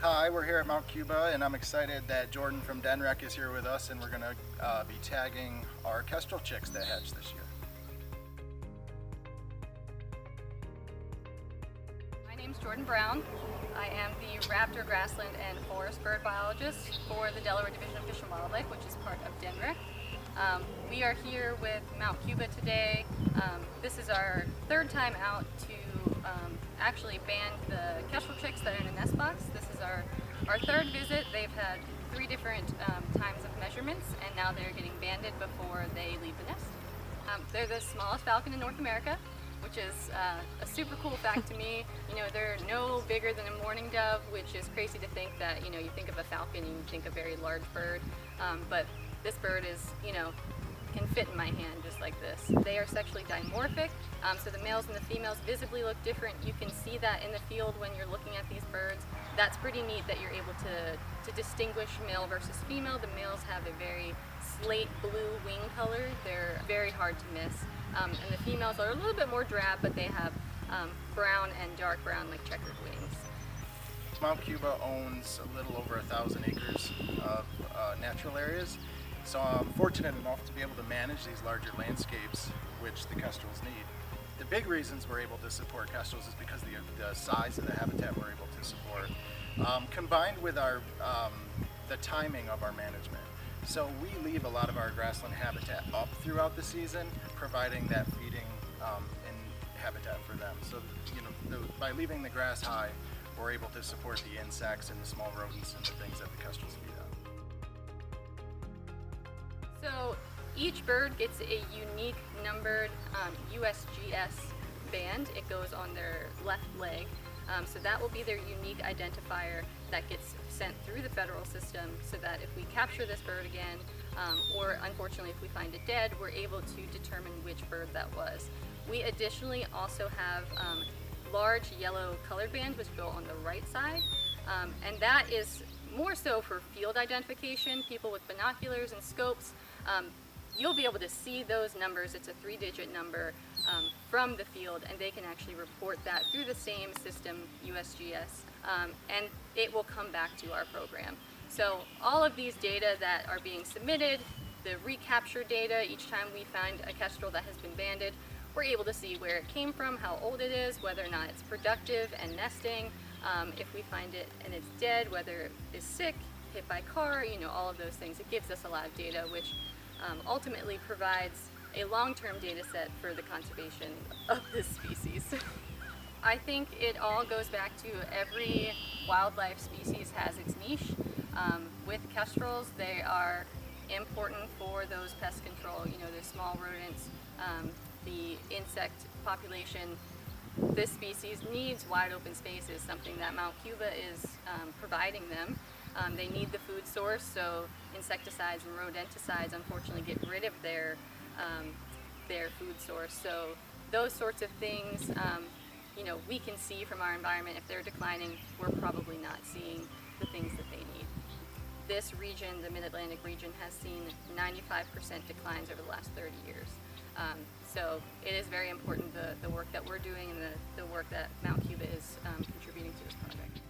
Hi, we're here at Mount Cuba, and I'm excited that Jordan from DenRec is here with us, and we're going to be tagging our Kestrel chicks that hatch this year. My name's Jordan Brown. I am the raptor, grassland, and forest bird biologist for the Delaware Division of Fish and Wildlife, which is part of DenRec. We are here with Mount Cuba today. This is our third time out to actually band the Kestrel chicks that are in the nest box. This is our third visit. They've had 3 different times of measurements, and now they're getting banded before they leave the nest. They're the smallest falcon in North America, which is a super cool fact to me. You know, they're no bigger than a mourning dove, which is crazy to think that, you know, you think of a falcon and you think a very large bird, but this bird is, you know, can fit in my hand just like this. They are sexually dimorphic, so the males and the females visibly look different. You can see that in the field when you're looking at these birds. That's pretty neat that you're able to distinguish male versus female. The males have a very slate blue wing color. They're very hard to miss. And the females are a little bit more drab, but they have brown and dark brown, like checkered wings. Mount Cuba owns a little over 1,000 acres of natural areas, so I'm fortunate enough to be able to manage these larger landscapes, which the kestrels need. The big reasons we're able to support kestrels is because the size of the habitat we're able to support, combined with our the timing of our management. So we leave a lot of our grassland habitat up throughout the season, providing that feeding and habitat for them. So, you know, by leaving the grass high, we're able to support the insects and the small rodents and the things that the kestrels feed on. So each bird gets a unique numbered USGS band. It goes on their left leg. So that will be their unique identifier that gets sent through the federal system, so that if we capture this bird again, or unfortunately if we find it dead, we're able to determine which bird that was. We additionally also have large yellow colored bands which go on the right side, and that is more so for field identification. People with binoculars and scopes, you'll be able to see those numbers. It's a 3-digit number from the field, and they can actually report that through the same system, USGS, and it will come back to our program. So all of these data that are being submitted, the recapture data, each time we find a kestrel that has been banded, we're able to see where it came from, how old it is, whether or not it's productive and nesting. If we find it and it's dead, whether it is sick, hit by car, you know, all of those things. It gives us a lot of data, which ultimately provides a long-term data set for the conservation of this species. I think it all goes back to every wildlife species has its niche. With kestrels, they are important for those pest control, you know, the small rodents, the insect population. This species needs wide open spaces, something that Mount Cuba is providing them. They need the food source, so insecticides and rodenticides unfortunately get rid of their food source. So those sorts of things, you know, we can see from our environment. If they're declining, we're probably not seeing the things that they need. This region, the Mid-Atlantic region, has seen 95% declines over the last 30 years. So it is very important, the work that we're doing and the work that Mount Cuba is contributing to this project.